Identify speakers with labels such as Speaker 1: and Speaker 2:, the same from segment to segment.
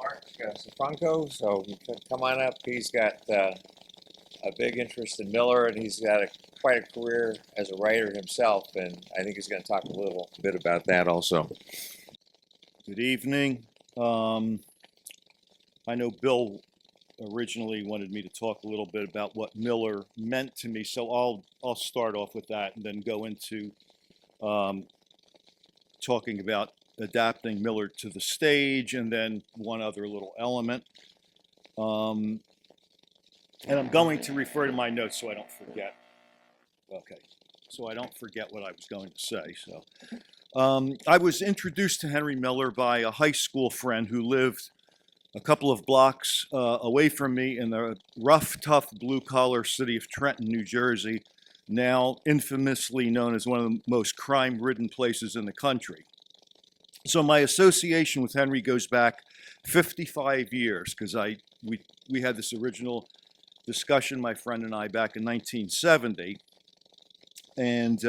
Speaker 1: Mark SaFranko, so you can come on up. He's got a big interest in Miller, and he's got quite a career as a writer himself, and I think he's going to talk a little bit about that also.
Speaker 2: Good evening. I know Bill originally wanted me to talk a little bit about what Miller meant to me, so I'll start off with that and then go into talking about adapting Miller to the stage, and then one other little element. And I'm going to refer to my notes so I don't forget. Okay, so I don't forget what I was going to say. I was introduced to Henry Miller by a high school friend who lived a couple of blocks away from me in the rough, tough, blue-collar city of Trenton, New Jersey, now infamously known as one of the most crime-ridden places in the country. So my association with Henry goes back 55 years, because we had this original discussion, my friend and I, back in 1970, and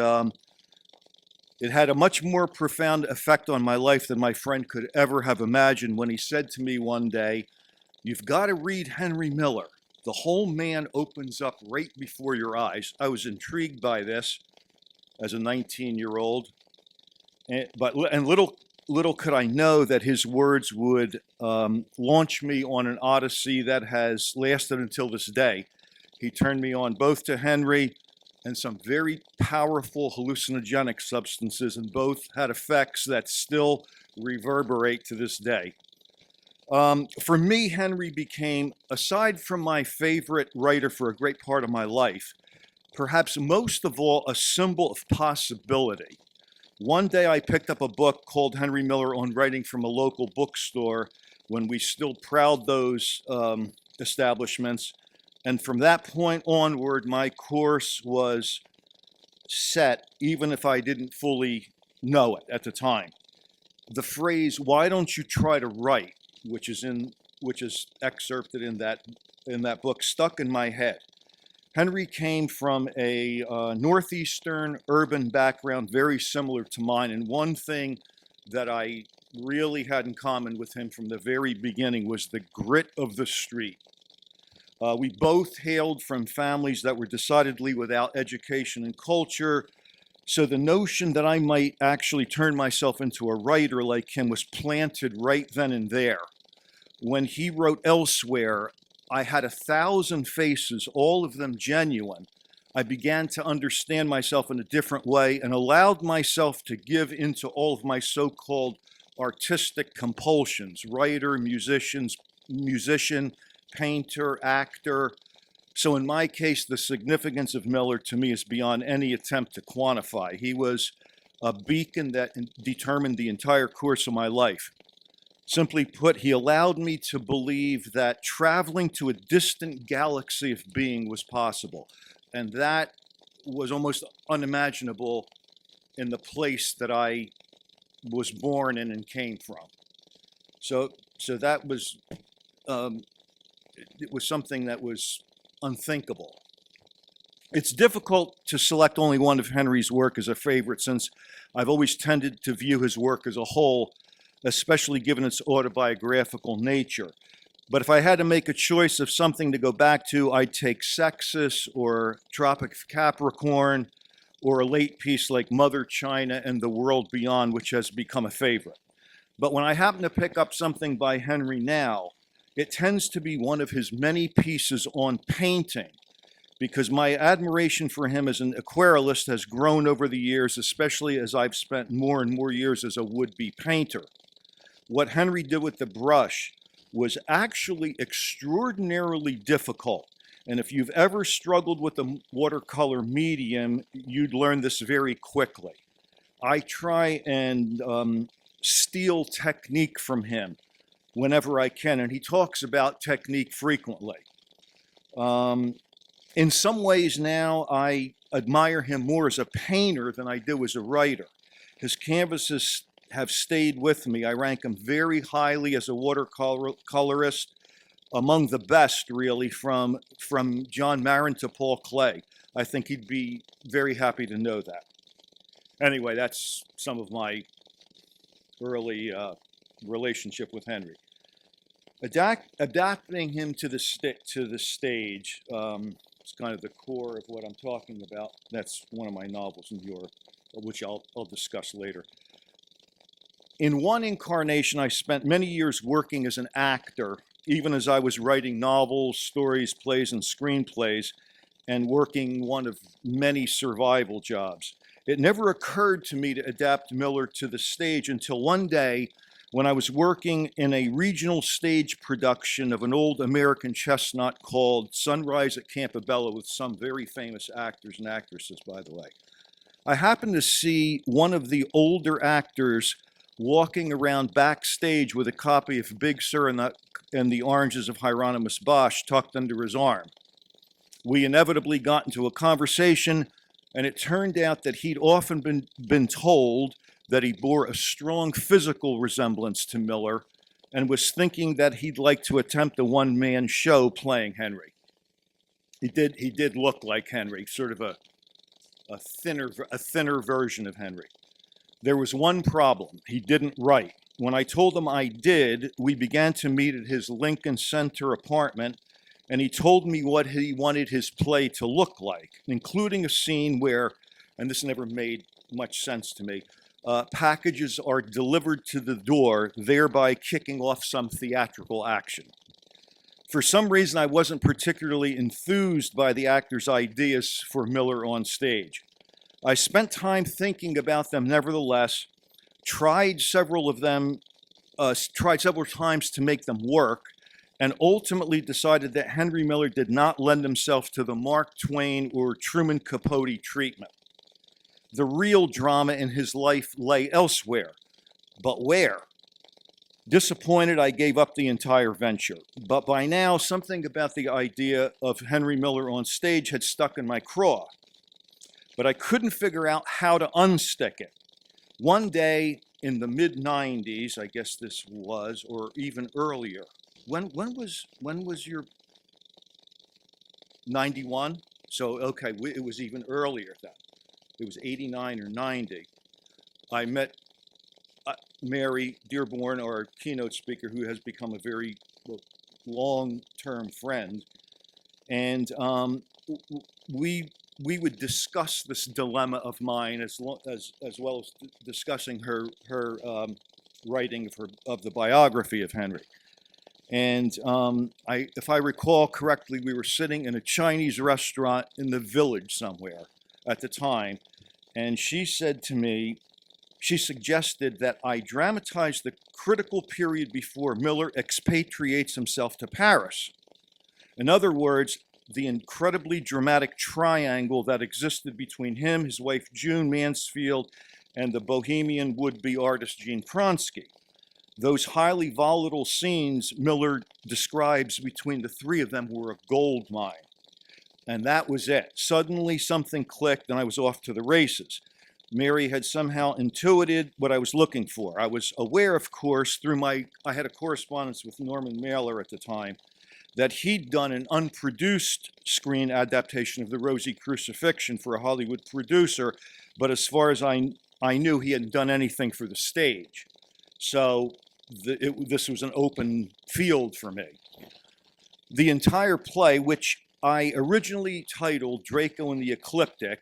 Speaker 2: it had a much more profound effect on my life than my friend could ever have imagined when he said to me one day, "You've got to read Henry Miller. The whole man opens up right before your eyes." I was intrigued by this as a 19-year-old, and little could I know that his words would launch me on an odyssey that has lasted until this day. He turned me on both to Henry and some very powerful hallucinogenic substances, and both had effects that still reverberate to this day. For me, Henry became, aside from my favorite writer for a great part of my life, perhaps most of all, a symbol of possibility. One day I picked up a book called Henry Miller on Writing from a local bookstore when we still prowled those establishments. And from that point onward, my course was set, even if I didn't fully know it at the time. The phrase, "Why don't you try to write," which is excerpted in that book, stuck in my head. Henry came from a northeastern urban background very similar to mine, and one thing that I really had in common with him from the very beginning was the grit of the street. We both hailed from families that were decidedly without education and culture, so the notion that I might actually turn myself into a writer like him was planted right then and there. When he wrote elsewhere, I had 1,000 faces, all of them genuine. I began to understand myself in a different way and allowed myself to give into all of my so-called artistic compulsions: writer, musician, painter, actor. So in my case, the significance of Miller to me is beyond any attempt to quantify. He was a beacon that determined the entire course of my life. Simply put, he allowed me to believe that traveling to a distant galaxy of being was possible. And that was almost unimaginable in the place that I was born in and came from. So that was, it was something that was unthinkable. It's difficult to select only one of Henry's work as a favorite, since I've always tended to view his work as a whole, especially given its autobiographical nature. But if I had to make a choice of something to go back to, I'd take Sexus or Tropic of Capricorn, or a late piece like Mother China and The World Beyond, which has become a favorite. But when I happen to pick up something by Henry now, it tends to be one of his many pieces on painting, because my admiration for him as an aquarellist has grown over the years, especially as I've spent more and more years as a would-be painter. What Henry did with the brush was actually extraordinarily difficult. And if you've ever struggled with the watercolor medium, you'd learn this very quickly. I try and steal technique from him whenever I can, and he talks about technique frequently. In some ways now, I admire him more as a painter than I do as a writer. His canvases have stayed with me. I rank him very highly as a watercolorist, among the best, really, from John Marin to Paul Klee. I think he'd be very happy to know that. Anyway, that's some of my early relationship with Henry. Adapting him to the stage. It's kind of the core of what I'm talking about. That's one of my novels in Europe, which I'll discuss later. In one incarnation, I spent many years working as an actor, even as I was writing novels, stories, plays, and screenplays, and working one of many survival jobs. It never occurred to me to adapt Miller to the stage until one day when I was working in a regional stage production of an old American chestnut called Sunrise at Campobello with some very famous actors and actresses, by the way. I happened to see one of the older actors walking around backstage with a copy of Big Sur and the Oranges of Hieronymus Bosch tucked under his arm. We inevitably got into a conversation, and it turned out that he'd often been told that he bore a strong physical resemblance to Miller and was thinking that he'd like to attempt a one-man show playing Henry. He did look like Henry, sort of a thinner version of Henry. There was one problem: he didn't write. When I told him I did, we began to meet at his Lincoln Center apartment, and he told me what he wanted his play to look like, including a scene where, and this never made much sense to me, packages are delivered to the door, thereby kicking off some theatrical action. For some reason, I wasn't particularly enthused by the actor's ideas for Miller on stage. I spent time thinking about them nevertheless, tried several times to make them work, and ultimately decided that Henry Miller did not lend himself to the Mark Twain or Truman Capote treatment. The real drama in his life lay elsewhere. But where? Disappointed, I gave up the entire venture. But by now, something about the idea of Henry Miller on stage had stuck in my craw. But I couldn't figure out how to unstick it. One day in the mid-90s, I guess this was, or even earlier. When was your 91? So, okay, it was even earlier then. It was 89 or 90. I met Mary Dearborn, our keynote speaker, who has become a very long-term friend. And we would discuss this dilemma of mine as well as discussing her writing of the biography of Henry. And if I recall correctly, we were sitting in a Chinese restaurant in the Village somewhere at the time, and she said to me, she suggested that I dramatize the critical period before Miller expatriates himself to Paris. In other words, the incredibly dramatic triangle that existed between him, his wife June Mansfield, and the bohemian would-be artist Gene Kronsky. Those highly volatile scenes Miller describes between the three of them were a gold mine. And that was it. Suddenly something clicked and I was off to the races. Mary had somehow intuited what I was looking for. I was aware, of course, I had a correspondence with Norman Mailer at the time, that he'd done an unproduced screen adaptation of the Rosy Crucifixion for a Hollywood producer, but as far as I knew, he hadn't done anything for the stage. So this was an open field for me. The entire play, which I originally titled Draco and the Ecliptic,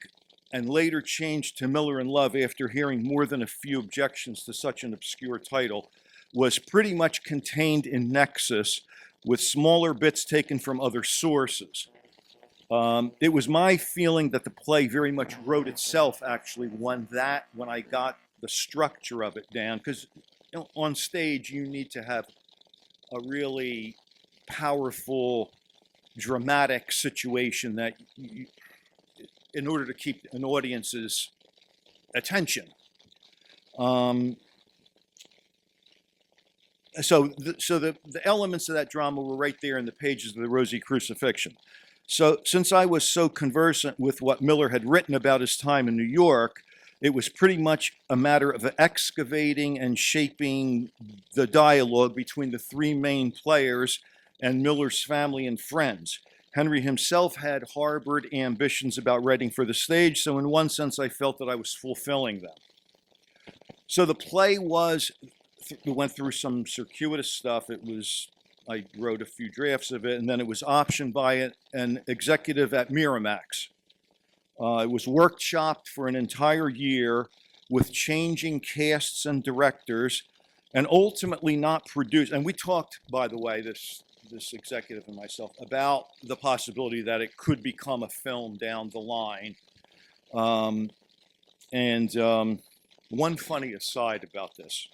Speaker 2: and later changed to Miller in Love after hearing more than a few objections to such an obscure title, was pretty much contained in Nexus, with smaller bits taken from other sources. It was my feeling that the play very much wrote itself, actually, when I got the structure of it down, because on stage you need to have a really powerful, dramatic situation that in order to keep an audience's attention. So the elements of that drama were right there in the pages of the Rosy Crucifixion. So since I was so conversant with what Miller had written about his time in New York, it was pretty much a matter of excavating and shaping the dialogue between the three main players and Miller's family and friends. Henry himself had harbored ambitions about writing for the stage, so in one sense I felt that I was fulfilling them. So the play went through some circuitous stuff. It was I wrote a few drafts of it, and then it was optioned by an executive at Miramax. It was workshopped for an entire year with changing casts and directors, and ultimately not produced. And we talked, by the way, this executive and myself, about the possibility that it could become a film down the line. One funny aside about this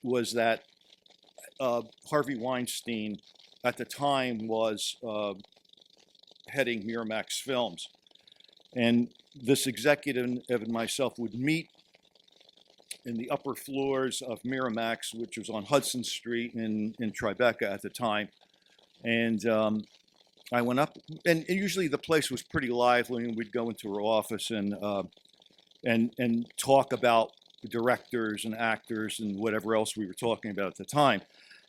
Speaker 2: was that Harvey Weinstein at the time was heading Miramax Films. And this executive and myself would meet in the upper floors of Miramax, which was on Hudson Street in Tribeca at the time. And I went up, and usually the place was pretty lively, and we'd go into her office and talk about directors and actors and whatever else we were talking about at the time.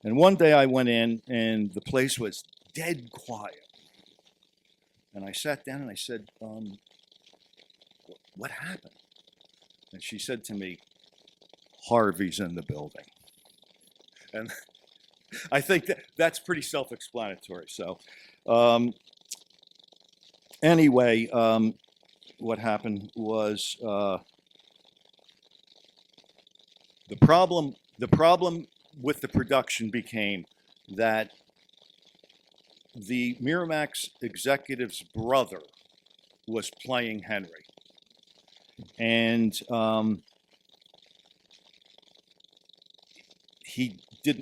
Speaker 2: And one day I went in, and the place was dead quiet. And I sat down and I said, what happened? And she said to me, Harvey's in the building. And I think that's pretty self-explanatory. So anyway, what happened was the problem with the production became that the Miramax executive's brother was playing Henry. And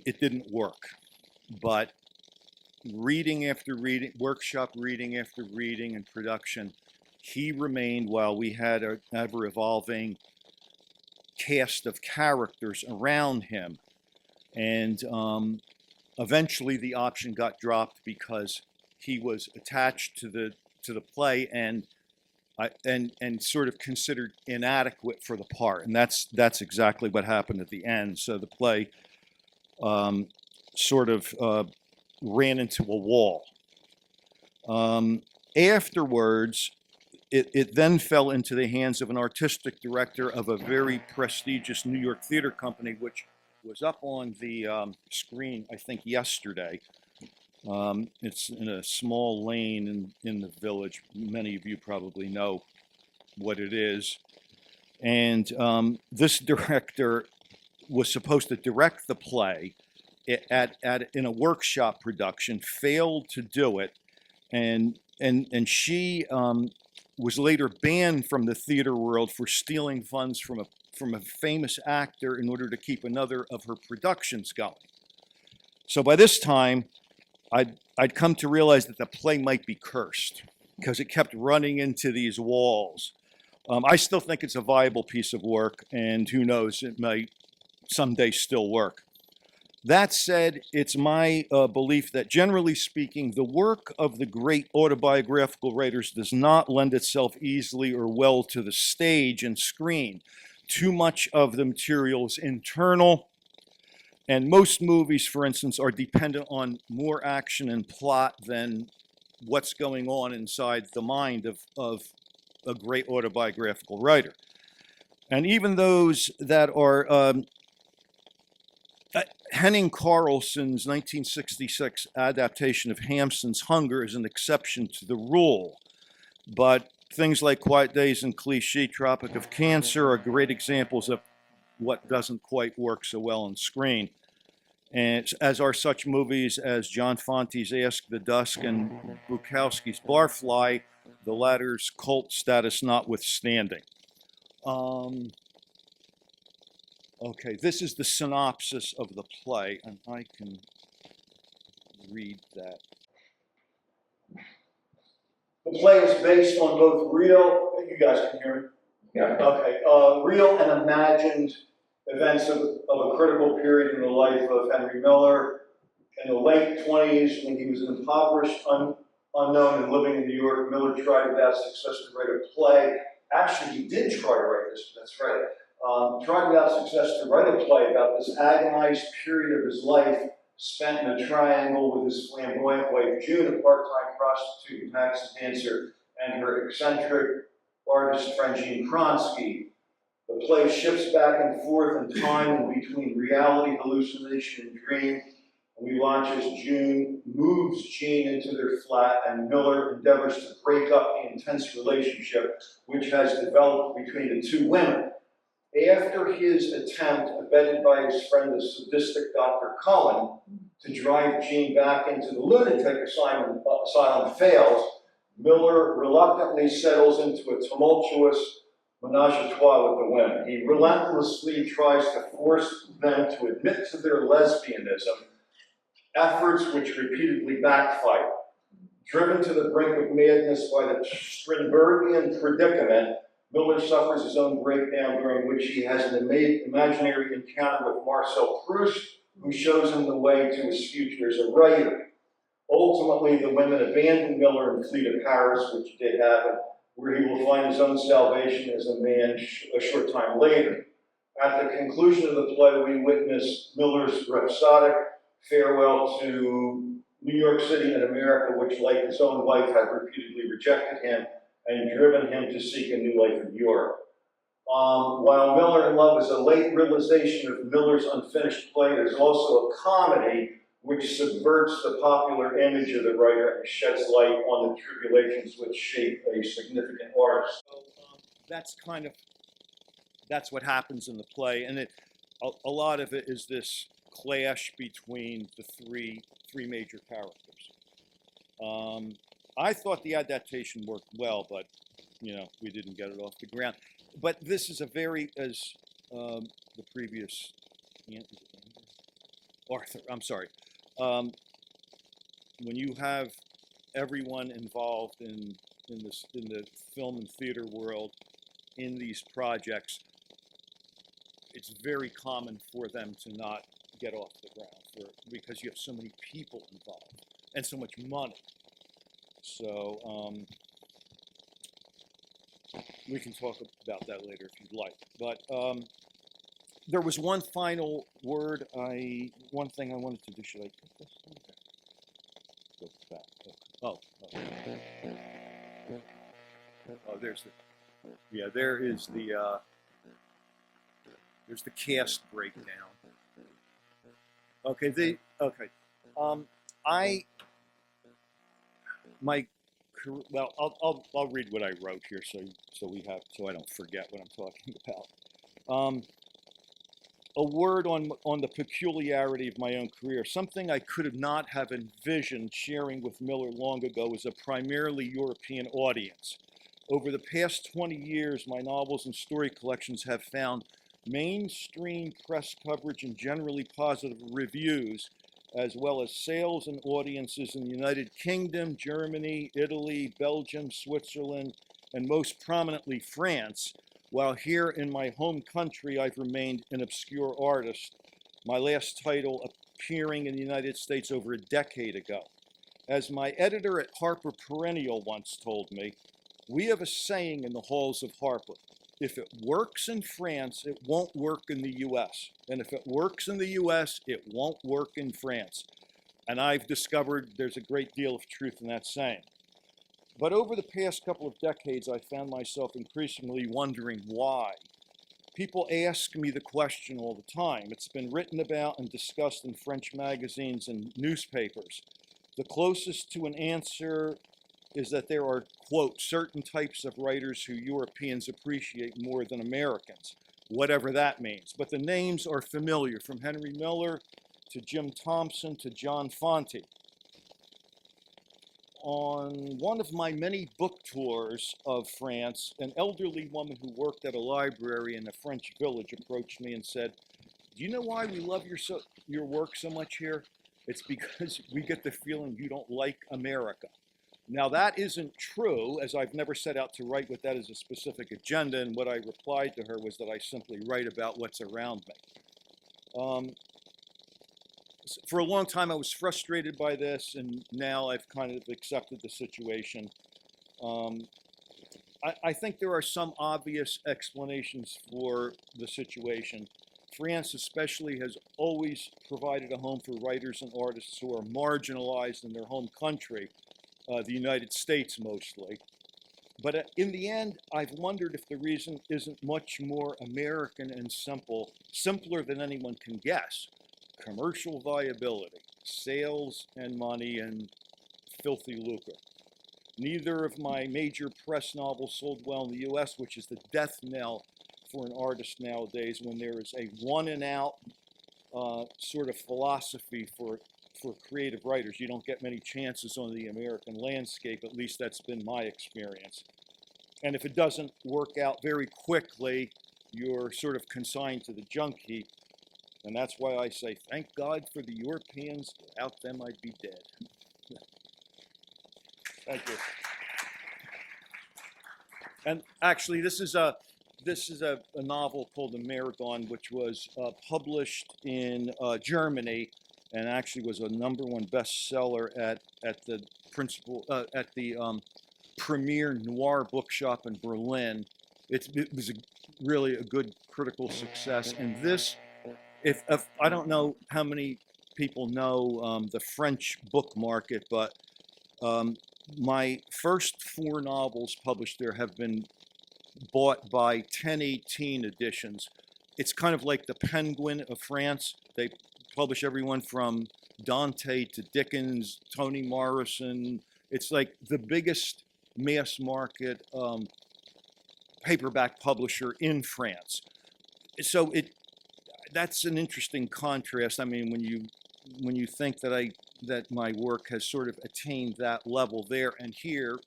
Speaker 2: it didn't work. But reading after reading, workshop reading after reading and production, he remained while we had an ever-evolving cast of characters around him. And eventually the option got dropped because he was attached to the play and sort of considered inadequate for the part. And that's exactly what happened at the end. So the play sort of ran into a wall. Afterwards, it then fell into the hands of an artistic director of a very prestigious New York theater company, which was up on the screen, I think, yesterday. It's in a small lane in the Village. Many of you probably know what it is. And this director was supposed to direct the play in a workshop production, failed to do it, and she was later banned from the theater world for stealing funds from a famous actor in order to keep another of her productions going. So by this time, I'd come to realize that the play might be cursed because it kept running into these walls. I still think it's a viable piece of work, and who knows, it might someday still work. That said, it's my belief that generally speaking, the work of the great autobiographical writers does not lend itself easily or well to the stage and screen. Too much of the material is internal, and most movies, for instance, are dependent on more action and plot than what's going on inside the mind of a great autobiographical writer. And even those that are Henning Carlson's 1966 adaptation of Hamsun's Hunger is an exception to the rule. But things like Quiet Days and Cliché, Tropic of Cancer are great examples of what doesn't quite work so well on screen. And as are such movies as John Fonte's Ask the Dusk and Bukowski's Barfly, the latter's cult status notwithstanding. Okay, this is the synopsis of the play, and I can read that. The play is based on both real, you guys can hear me? Yeah. Okay, real and imagined events of a critical period in the life of Henry Miller. In the late 20s, when he was an impoverished, unknown, and living in New York, Miller tried without success to write a play. Actually, he did try to write this, that's right. Tried without success to write a play about this agonized period of his life spent in a triangle with his flamboyant wife June, a part-time prostitute and taxi dancer, and her eccentric artist friend Jean Kronsky. The play shifts back and forth in time and between reality, hallucination, and dream, We watch as June moves Jean into their flat, and Miller endeavors to break up the intense relationship which has developed between the two women. After his attempt, abetted by his friend, the sadistic Dr. Cullen, to drive Jean back into the lunatic asylum fails, Miller reluctantly settles into a tumultuous menage a trois with the women. He relentlessly tries to force them to admit to their lesbianism, efforts which repeatedly backfire. Driven to the brink of madness by the Strindbergian predicament, Miller suffers his own breakdown, during which he has an imaginary encounter with Marcel Proust, who shows him the way to his future as a writer. Ultimately, the women abandon Miller and flee to Paris, which did happen, where he will find his own salvation as a man a short time later. At the conclusion of the play, we witness Miller's rhapsodic farewell to New York City and America, which, like his own wife, had repeatedly rejected him and driven him to seek a new life in Europe. While Miller in Love is a late realization of Miller's unfinished play, there's also a comedy which subverts the popular image of the writer and sheds light on the tribulations which shape a significant artist. So, that's what happens in the play, and a lot of it is this clash between the three major characters. I thought the adaptation worked well, but we didn't get it off the ground. But this is a very, as the previous Arthur, I'm sorry. When you have everyone involved in the film and theater world in these projects, it's very common for them to not get off the ground because you have so many people involved and so much money. So we can talk about that later if you'd like. But there was one final word. One thing I wanted to do. Should I put this? Go back. Oh, there's the cast breakdown. Okay, I'll read what I wrote here so I don't forget what I'm talking about. A word on the peculiarity of my own career. Something I could not have envisioned sharing with Miller long ago was a primarily European audience. Over the past 20 years, my novels and story collections have found mainstream press coverage and generally positive reviews, as well as sales and audiences in the United Kingdom, Germany, Italy, Belgium, Switzerland, and most prominently France, while here in my home country I've remained an obscure artist, my last title appearing in the United States over a decade ago. As my editor at Harper Perennial once told me, we have a saying in the halls of Harper: if it works in France, it won't work in the US. And if it works in the US, it won't work in France. And I've discovered there's a great deal of truth in that saying. But over the past couple of decades, I found myself increasingly wondering why. People ask me the question all the time. It's been written about and discussed in French magazines and newspapers. The closest to an answer is that there are, quote, certain types of writers who Europeans appreciate more than Americans, whatever that means. But the names are familiar, from Henry Miller to Jim Thompson to John Fonte. On one of my many book tours of France, an elderly woman who worked at a library in a French village approached me and said, "Do you know why we love your work so much here? It's because we get the feeling you don't like America." Now that isn't true, as I've never set out to write with that as a specific agenda, and what I replied to her was that I simply write about what's around me. For a long time I was frustrated by this, and now I've kind of accepted the situation. I think there are some obvious explanations for the situation. France especially has always provided a home for writers and artists who are marginalized in their home country, the United States mostly. But in the end, I've wondered if the reason isn't much more American and simpler than anyone can guess. commercial viability, sales and money and filthy lucre. Neither of my major press novels sold well in the US, which is the death knell for an artist nowadays when there is a one and out sort of philosophy for creative writers. You don't get many chances on the American landscape, at least that's been my experience. And if it doesn't work out very quickly, you're sort of consigned to the junk heap. And that's why I say, thank God for the Europeans. Without them, I'd be dead. Thank you. And actually, this is a novel called The Marathon, which was published in Germany, and actually was a #1 bestseller at the premier noir bookshop in Berlin. It was really a good critical success. And this, if I don't know how many people know the French book market, but my first 4 novels published there have been bought by 1018 editions. It's kind of like the Penguin of France. They publish everyone from Dante to Dickens, Toni Morrison. It's like the biggest mass market paperback publisher in France. So that's an interesting contrast. I mean, when you think that my work has sort of attained that level there and here.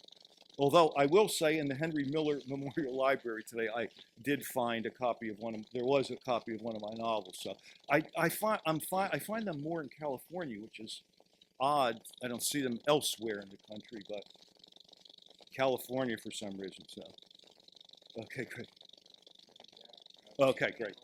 Speaker 2: Although I will say, in the Henry Miller Memorial Library today, I did find a copy of there was a copy of one of my novels. So I find them more in California, which is odd. I don't see them elsewhere in the country, but California for some reason. So okay, great. Okay, great.